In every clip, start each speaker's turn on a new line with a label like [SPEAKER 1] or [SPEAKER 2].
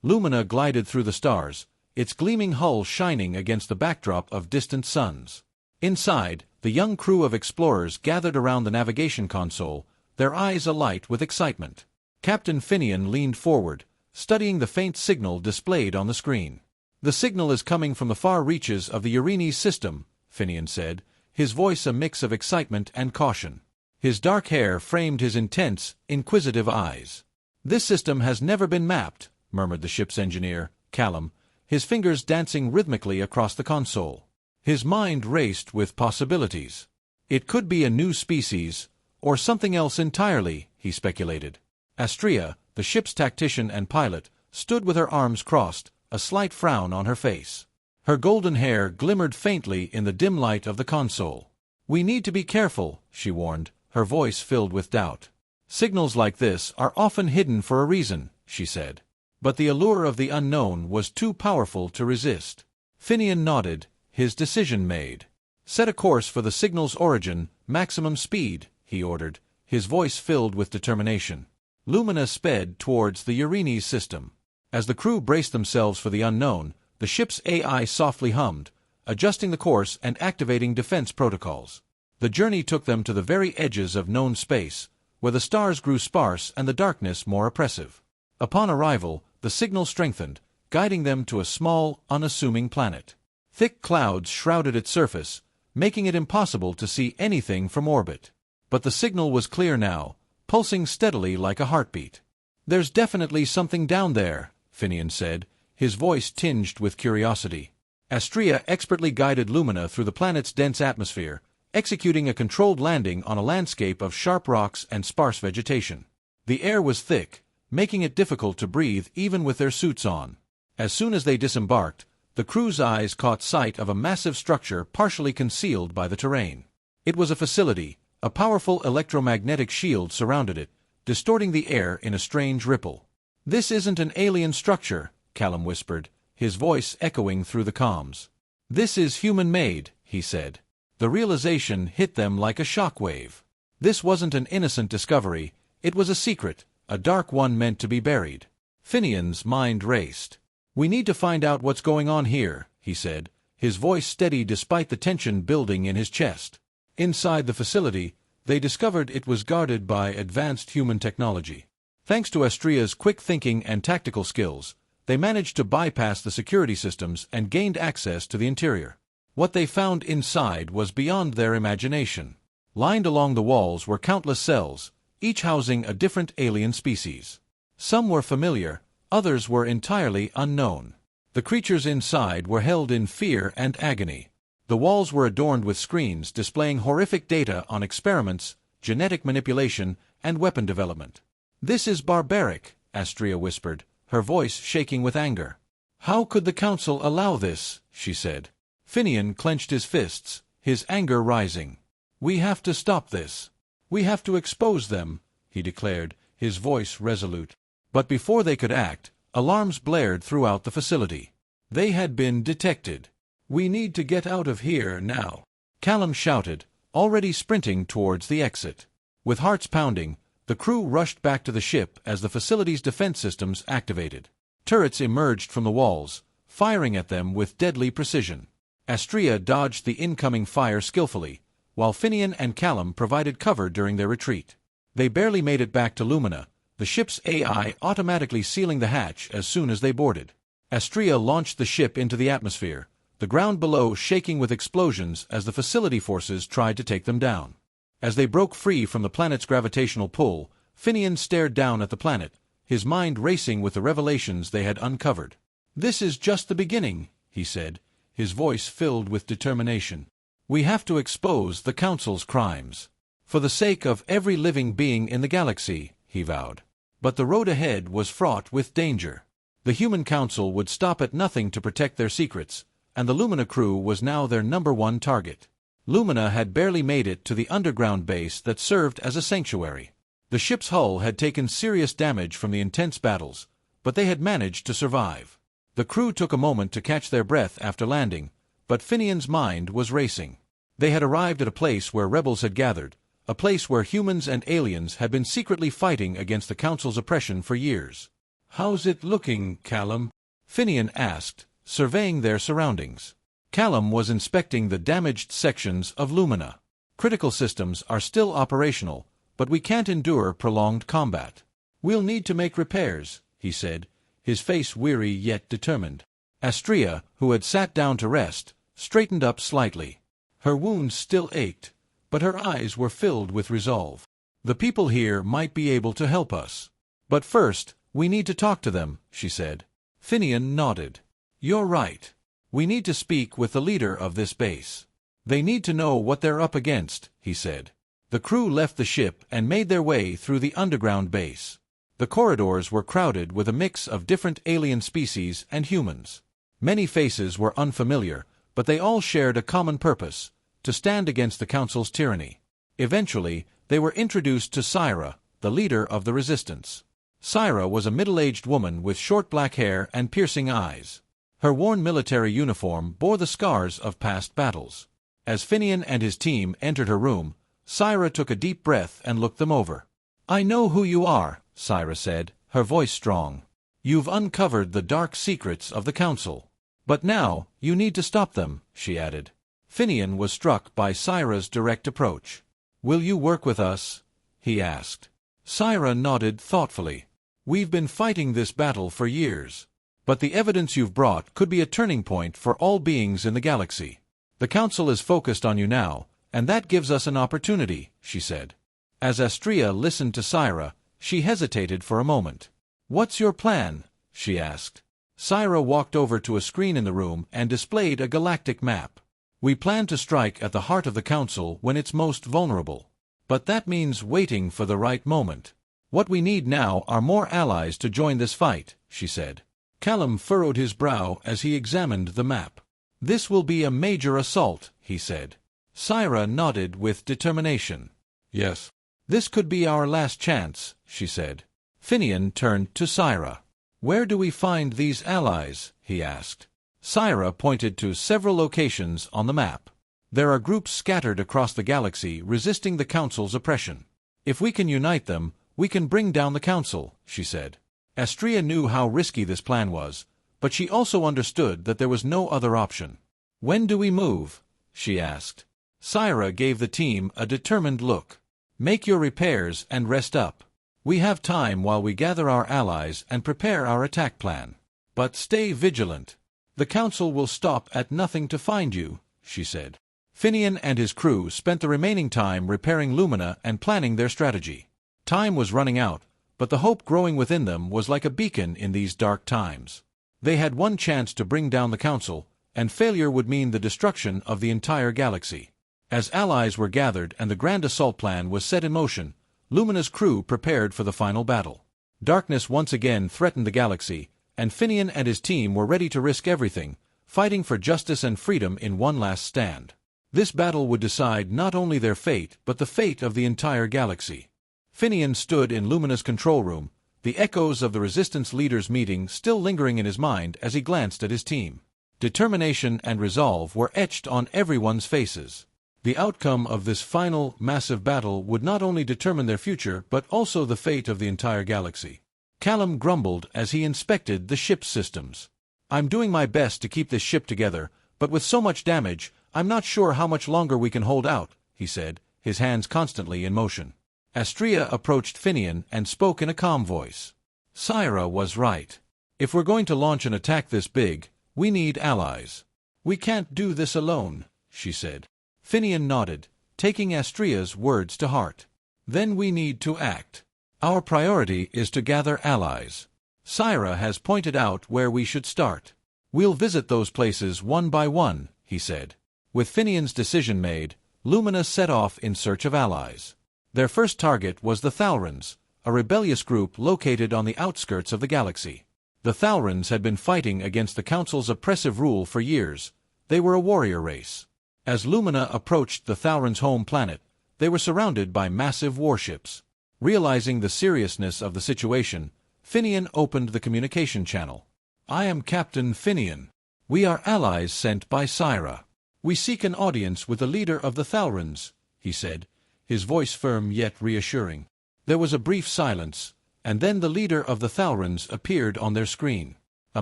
[SPEAKER 1] Lumina glided through the stars, its gleaming hull shining against the backdrop of distant suns. Inside, the young crew of explorers gathered around the navigation console, their eyes alight with excitement. Captain Finian leaned forward, studying the faint signal displayed on the screen. "The signal is coming from the far reaches of the Eurenes system," Finian said, his voice a mix of excitement and caution. His dark hair framed his intense, inquisitive eyes. "This system has never been mapped," murmured the ship's engineer, Callum, his fingers dancing rhythmically across the console. His mind raced with possibilities. It could be a new species, or something else entirely, he speculated. Astrea, the ship's tactician and pilot, stood with her arms crossed, a slight frown on her face. Her golden hair glimmered faintly in the dim light of the console. "We need to be careful," she warned, her voice filled with doubt. "Signals like this are often hidden for a reason," she said. But the allure of the unknown was too powerful to resist. Finian nodded, his decision made. "Set a course for the signal's origin, maximum speed," he ordered, his voice filled with determination. Lumina sped towards the Eurenes system. As the crew braced themselves for the unknown, the ship's AI softly hummed, adjusting the course and activating defense protocols. The journey took them to the very edges of known space, where the stars grew sparse and the darkness more oppressive. Upon arrival, the signal strengthened, guiding them to a small, unassuming planet. Thick clouds shrouded its surface, making it impossible to see anything from orbit. But the signal was clear now, pulsing steadily like a heartbeat. "There's definitely something down there," Finian said, his voice tinged with curiosity. Astrea expertly guided Lumina through the planet's dense atmosphere, executing a controlled landing on a landscape of sharp rocks and sparse vegetation. The air was thick, making it difficult to breathe even with their suits on. As soon as they disembarked, the crew's eyes caught sight of a massive structure partially concealed by the terrain. It was a facility. A powerful electromagnetic shield surrounded it, distorting the air in a strange ripple. "This isn't an alien structure," Callum whispered, his voice echoing through the comms. "This is human-made," he said. The realization hit them like a shockwave. This wasn't an innocent discovery, it was a secret, a dark one meant to be buried. Finian's mind raced. "We need to find out what's going on here," he said, his voice steady despite the tension building in his chest. Inside the facility, they discovered it was guarded by advanced human technology. Thanks to Astrea's quick thinking and tactical skills, they managed to bypass the security systems and gained access to the interior. What they found inside was beyond their imagination. Lined along the walls were countless cells, each housing a different alien species. Some were familiar, others were entirely unknown. The creatures inside were held in fear and agony. The walls were adorned with screens displaying horrific data on experiments, genetic manipulation, and weapon development. "This is barbaric," Astrea whispered, her voice shaking with anger. "How could the Council allow this?" she said. Finian clenched his fists, his anger rising. "We have to stop this. We have to expose them," he declared, his voice resolute. But before they could act, alarms blared throughout the facility. They had been detected. "We need to get out of here now," Callum shouted, already sprinting towards the exit. With hearts pounding, the crew rushed back to the ship as the facility's defense systems activated. Turrets emerged from the walls, firing at them with deadly precision. Astrea dodged the incoming fire skillfully, while Finian and Callum provided cover during their retreat. They barely made it back to Lumina, the ship's AI automatically sealing the hatch as soon as they boarded. Astrea launched the ship into the atmosphere, the ground below shaking with explosions as the facility forces tried to take them down. As they broke free from the planet's gravitational pull, Finian stared down at the planet, his mind racing with the revelations they had uncovered. "This is just the beginning," he said, his voice filled with determination. "We have to expose the Council's crimes. For the sake of every living being in the galaxy," he vowed. But the road ahead was fraught with danger. The Human Council would stop at nothing to protect their secrets, and the Lumina crew was now their #1 target. Lumina had barely made it to the underground base that served as a sanctuary. The ship's hull had taken serious damage from the intense battles, but they had managed to survive. The crew took a moment to catch their breath after landing, but Finian's mind was racing. They had arrived at a place where rebels had gathered, a place where humans and aliens had been secretly fighting against the Council's oppression for years. "How's it looking, Callum?" Finian asked, surveying their surroundings. Callum was inspecting the damaged sections of Lumina. "Critical systems are still operational, but we can't endure prolonged combat. We'll need to make repairs," he said, his face weary yet determined. Astrea, who had sat down to rest, straightened up slightly. Her wounds still ached, but her eyes were filled with resolve. "The people here might be able to help us. But first, we need to talk to them," she said. Finian nodded. "You're right. We need to speak with the leader of this base. They need to know what they're up against," he said. The crew left the ship and made their way through the underground base. The corridors were crowded with a mix of different alien species and humans. Many faces were unfamiliar, but they all shared a common purpose: to stand against the Council's tyranny. Eventually, they were introduced to Syra, the leader of the resistance. Syra was a middle-aged woman with short black hair and piercing eyes. Her worn military uniform bore the scars of past battles. As Finian and his team entered her room, Syra took a deep breath and looked them over. "I know who you are," Syra said, her voice strong. "You've uncovered the dark secrets of the Council. But now, you need to stop them," she added. Finian was struck by Syra's direct approach. "Will you work with us?" he asked. Syra nodded thoughtfully. "We've been fighting this battle for years. But the evidence you've brought could be a turning point for all beings in the galaxy. The Council is focused on you now, and that gives us an opportunity," she said. As Astrea listened to Syra, she hesitated for a moment. "What's your plan?" she asked. Syra walked over to a screen in the room and displayed a galactic map. "We plan to strike at the heart of the Council when it's most vulnerable. But that means waiting for the right moment. What we need now are more allies to join this fight," she said. Callum furrowed his brow as he examined the map. "This will be a major assault," he said. Syra nodded with determination. "Yes. This could be our last chance," she said. Finian turned to Syra. "Where do we find these allies?" he asked. Syra pointed to several locations on the map. "There are groups scattered across the galaxy resisting the Council's oppression. If we can unite them, we can bring down the Council," she said. Astrea knew how risky this plan was, but she also understood that there was no other option. "When do we move?" she asked. Syra gave the team a determined look. "Make your repairs and rest up. We have time while we gather our allies and prepare our attack plan. But stay vigilant. The Council will stop at nothing to find you," she said. Finian and his crew spent the remaining time repairing Lumina and planning their strategy. Time was running out, but the hope growing within them was like a beacon in these dark times. They had one chance to bring down the Council, and failure would mean the destruction of the entire galaxy. As allies were gathered and the grand assault plan was set in motion, Lumina's crew prepared for the final battle. Darkness once again threatened the galaxy, and Finian and his team were ready to risk everything, fighting for justice and freedom in one last stand. This battle would decide not only their fate, but the fate of the entire galaxy. Finian stood in Lumina's control room, the echoes of the Resistance leaders' meeting still lingering in his mind as he glanced at his team. Determination and resolve were etched on everyone's faces. The outcome of this final, massive battle would not only determine their future but also the fate of the entire galaxy. Callum grumbled as he inspected the ship's systems. "I'm doing my best to keep this ship together, but with so much damage, I'm not sure how much longer we can hold out," he said, his hands constantly in motion. Astrea approached Finian and spoke in a calm voice. Syra was right. "If we're going to launch an attack this big, we need allies. We can't do this alone," she said. Finian nodded, taking Astrea's words to heart. "Then we need to act. Our priority is to gather allies. Syra has pointed out where we should start. We'll visit those places one by one," he said. With Finian's decision made, Lumina set off in search of allies. Their first target was the Thalrans, a rebellious group located on the outskirts of the galaxy. The Thalrans had been fighting against the Council's oppressive rule for years. They were a warrior race. As Lumina approached the Thalrans' home planet, they were surrounded by massive warships. Realizing the seriousness of the situation, Finian opened the communication channel. "I am Captain Finian. We are allies sent by Syra. We seek an audience with the leader of the Thalrans," he said, his voice firm yet reassuring. There was a brief silence, And then the leader of the Thalrans appeared on their screen. A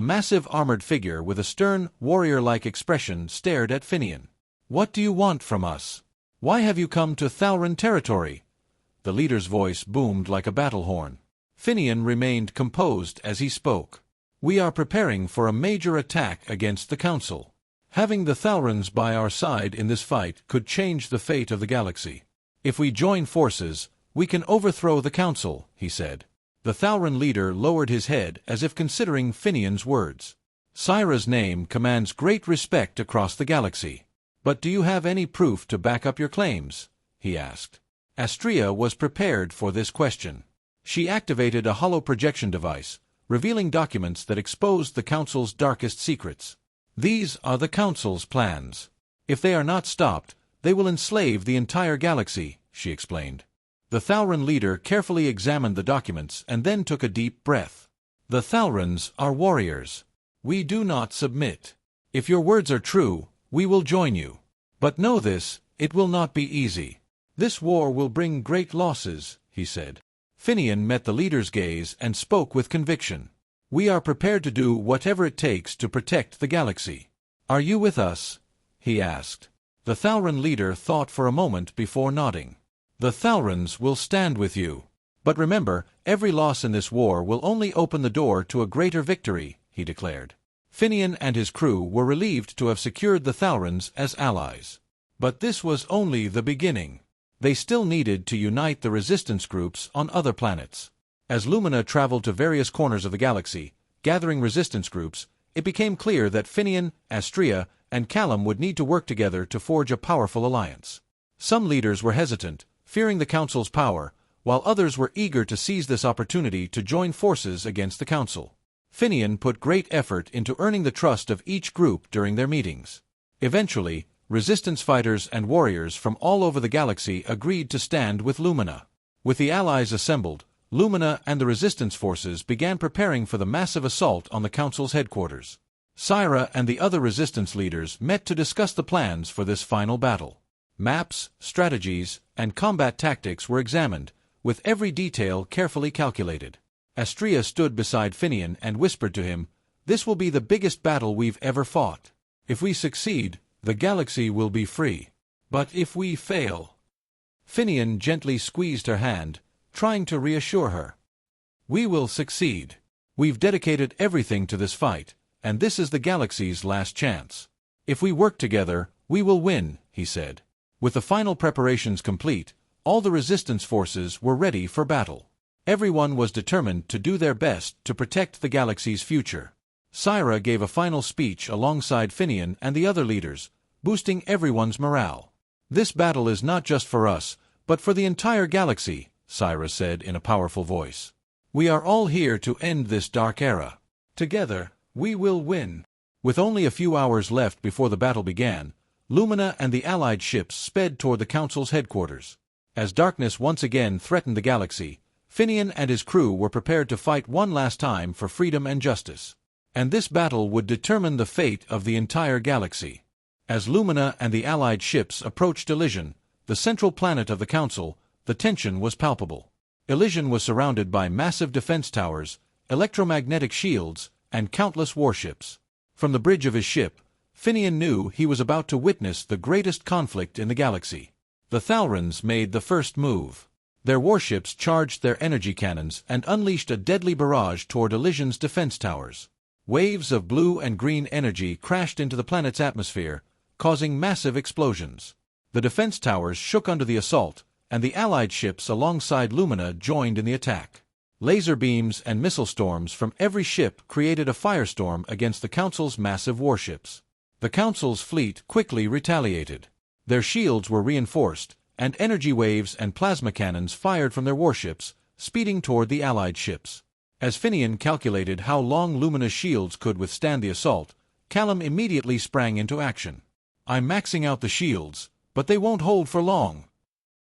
[SPEAKER 1] massive armored figure with a stern, warrior-like expression stared at Finian. "What do you want from us? Why have you come to Thalran territory?" The leader's voice boomed like a battle horn. Finian remained composed as he spoke. "We are preparing for a major attack against the Council. Having the Thalrans by our side in this fight could change the fate of the galaxy. If we join forces, we can overthrow the Council," he said. The Thalran leader lowered his head as if considering Finian's words. "Syra's name commands great respect across the galaxy. But do you have any proof to back up your claims?" he asked. Astrea was prepared for this question. She activated a hollow projection device, revealing documents that exposed the Council's darkest secrets. "These are the Council's plans. If they are not stopped, they will enslave the entire galaxy," she explained. The Thalran leader carefully examined the documents and then took a deep breath. "The Thalrans are warriors. We do not submit. If your words are true, we will join you. But know this, it will not be easy. This war will bring great losses," he said. Finian met the leader's gaze and spoke with conviction. "We are prepared to do whatever it takes to protect the galaxy. Are you with us?" he asked. The Thalran leader thought for a moment before nodding. "The Thalrans will stand with you. But remember, every loss in this war will only open the door to a greater victory," he declared. Finian and his crew were relieved to have secured the Thalrans as allies. But this was only the beginning. They still needed to unite the resistance groups on other planets. As Lumina traveled to various corners of the galaxy, gathering resistance groups, it became clear that Finian, Astrea, and Callum would need to work together to forge a powerful alliance. Some leaders were hesitant, fearing the Council's power, while others were eager to seize this opportunity to join forces against the Council. Finian put great effort into earning the trust of each group during their meetings. Eventually, resistance fighters and warriors from all over the galaxy agreed to stand with Lumina. With the allies assembled, Lumina and the resistance forces began preparing for the massive assault on the Council's headquarters. Syra and the other resistance leaders met to discuss the plans for this final battle. Maps, strategies, and combat tactics were examined, with every detail carefully calculated. Astrea stood beside Finian and whispered to him, "This will be the biggest battle we've ever fought. If we succeed, the galaxy will be free. But if we fail—" Finian gently squeezed her hand, trying to reassure her. "We will succeed. We've dedicated everything to this fight, and this is the galaxy's last chance. If we work together, we will win," he said. With the final preparations complete, all the resistance forces were ready for battle. Everyone was determined to do their best to protect the galaxy's future. Syra gave a final speech alongside Finian and the other leaders, boosting everyone's morale. "This battle is not just for us, but for the entire galaxy," Syra said in a powerful voice. "We are all here to end this dark era. Together, we will win." With only a few hours left before the battle began, Lumina and the Allied ships sped toward the Council's headquarters. As darkness once again threatened the galaxy, Finian and his crew were prepared to fight one last time for freedom and justice. And this battle would determine the fate of the entire galaxy. As Lumina and the Allied ships approached Elysian, the central planet of the Council, the tension was palpable. Elysian was surrounded by massive defense towers, electromagnetic shields, and countless warships. From the bridge of his ship, Finian knew he was about to witness the greatest conflict in the galaxy. The Thalrans made the first move. Their warships charged their energy cannons and unleashed a deadly barrage toward Elysian's defense towers. Waves of blue and green energy crashed into the planet's atmosphere, causing massive explosions. The defense towers shook under the assault, and the Allied ships alongside Lumina joined in the attack. Laser beams and missile storms from every ship created a firestorm against the Council's massive warships. The Council's fleet quickly retaliated. Their shields were reinforced, and energy waves and plasma cannons fired from their warships, speeding toward the Allied ships. As Finian calculated how long Lumina's shields could withstand the assault, Callum immediately sprang into action. "I'm maxing out the shields, but they won't hold for long,"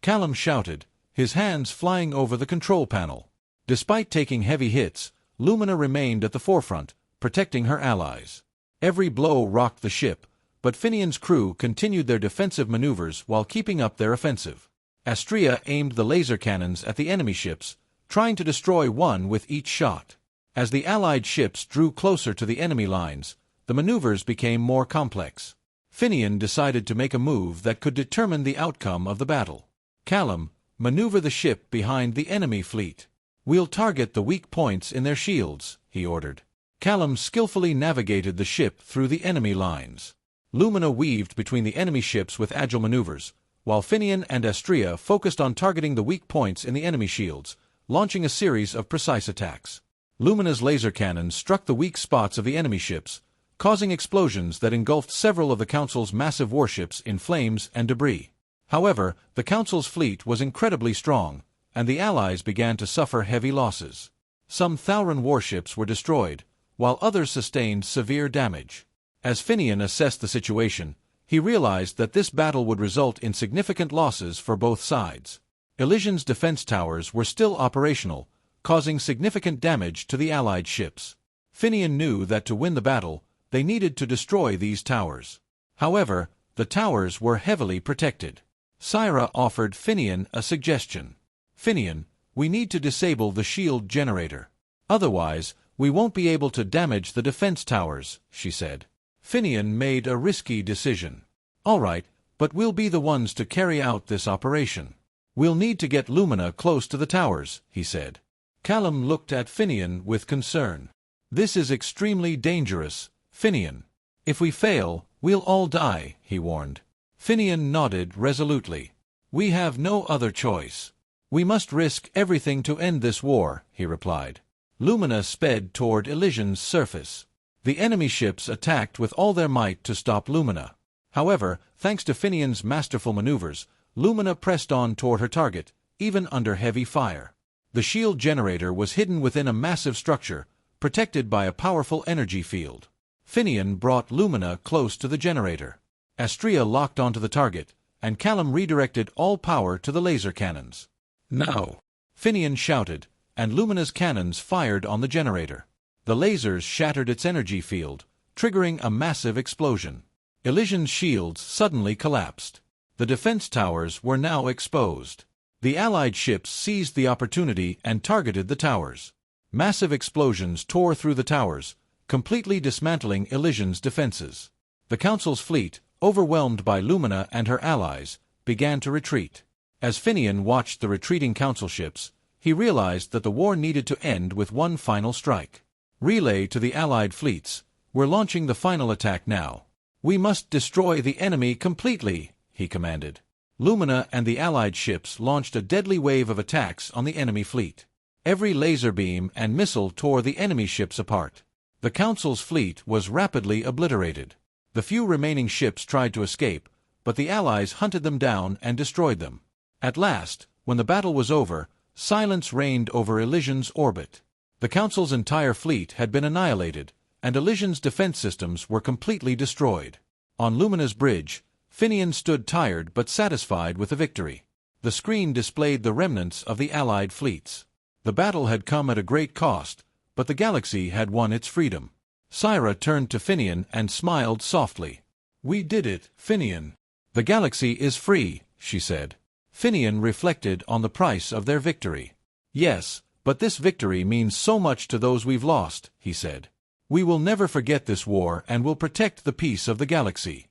[SPEAKER 1] Callum shouted, his hands flying over the control panel. Despite taking heavy hits, Lumina remained at the forefront, protecting her allies. Every blow rocked the ship, but Finian's crew continued their defensive maneuvers while keeping up their offensive. Astrea aimed the laser cannons at the enemy ships, trying to destroy one with each shot. As the Allied ships drew closer to the enemy lines, the maneuvers became more complex. Finian decided to make a move that could determine the outcome of the battle. Callum, maneuver the ship behind the enemy fleet. We'll target the weak points in their shields, he ordered. Callum skillfully navigated the ship through the enemy lines. Lumina weaved between the enemy ships with agile maneuvers, while Finian and Astrea focused on targeting the weak points in the enemy shields, launching a series of precise attacks. Lumina's laser cannons struck the weak spots of the enemy ships, causing explosions that engulfed several of the Council's massive warships in flames and debris. However, the Council's fleet was incredibly strong, and the Allies began to suffer heavy losses. Some Thauran warships were destroyed, while others sustained severe damage. As Finian assessed the situation, he realized that this battle would result in significant losses for both sides. Elysian's defense towers were still operational, causing significant damage to the Allied ships. Finian knew that to win the battle, they needed to destroy these towers. However, the towers were heavily protected. Syra offered Finian a suggestion. Finian, we need to disable the shield generator. Otherwise, we won't be able to damage the defense towers, she said. Finian made a risky decision. All right, but we'll be the ones to carry out this operation. We'll need to get Lumina close to the towers, he said. Callum looked at Finian with concern. This is extremely dangerous, Finian. If we fail, we'll all die, he warned. Finian nodded resolutely. We have no other choice. We must risk everything to end this war, he replied. Lumina sped toward Elysian's surface. The enemy ships attacked with all their might to stop Lumina. However, thanks to Finian's masterful maneuvers, Lumina pressed on toward her target, even under heavy fire. The shield generator was hidden within a massive structure, protected by a powerful energy field. Finian brought Lumina close to the generator. Astrea locked onto the target, and Callum redirected all power to the laser cannons. Now! Finian shouted, and Lumina's cannons fired on the generator. The lasers shattered its energy field, triggering a massive explosion. Elysian's shields suddenly collapsed. The defense towers were now exposed. The Allied ships seized the opportunity and targeted the towers. Massive explosions tore through the towers, completely dismantling Elysian's defenses. The Council's fleet, overwhelmed by Lumina and her allies, began to retreat. As Finian watched the retreating Council ships, he realized that the war needed to end with one final strike. Relay to the Allied fleets, we're launching the final attack now. We must destroy the enemy completely, he commanded. Lumina and the Allied ships launched a deadly wave of attacks on the enemy fleet. Every laser beam and missile tore the enemy ships apart. The Council's fleet was rapidly obliterated. The few remaining ships tried to escape, but the Allies hunted them down and destroyed them. At last, when the battle was over, silence reigned over Elysian's orbit. The Council's entire fleet had been annihilated, and Elysian's defense systems were completely destroyed. On Lumina's bridge, Finian stood tired but satisfied with the victory. The screen displayed the remnants of the Allied fleets. The battle had come at a great cost, but the galaxy had won its freedom. Syra turned to Finian and smiled softly. We did it, Finian. The galaxy is free, she said. Finian reflected on the price of their victory. Yes, but this victory means so much to those we've lost, he said. We will never forget this war and will protect the peace of the galaxy.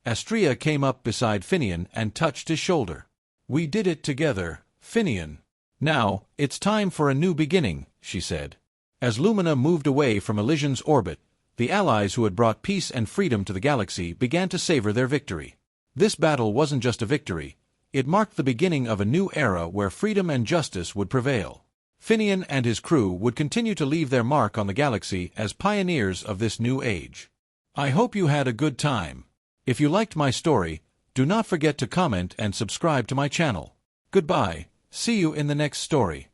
[SPEAKER 1] Astrea came up beside Finian and touched his shoulder. We did it together, Finian. Now, it's time for a new beginning, she said. As Lumina moved away from Elysian's orbit, the allies who had brought peace and freedom to the galaxy began to savor their victory. This battle wasn't just a victory. It marked the beginning of a new era where freedom and justice would prevail. Finian and his crew would continue to leave their mark on the galaxy as pioneers of this new age. I hope you had a good time. If you liked my story, do not forget to comment and subscribe to my channel. Goodbye, see you in the next story.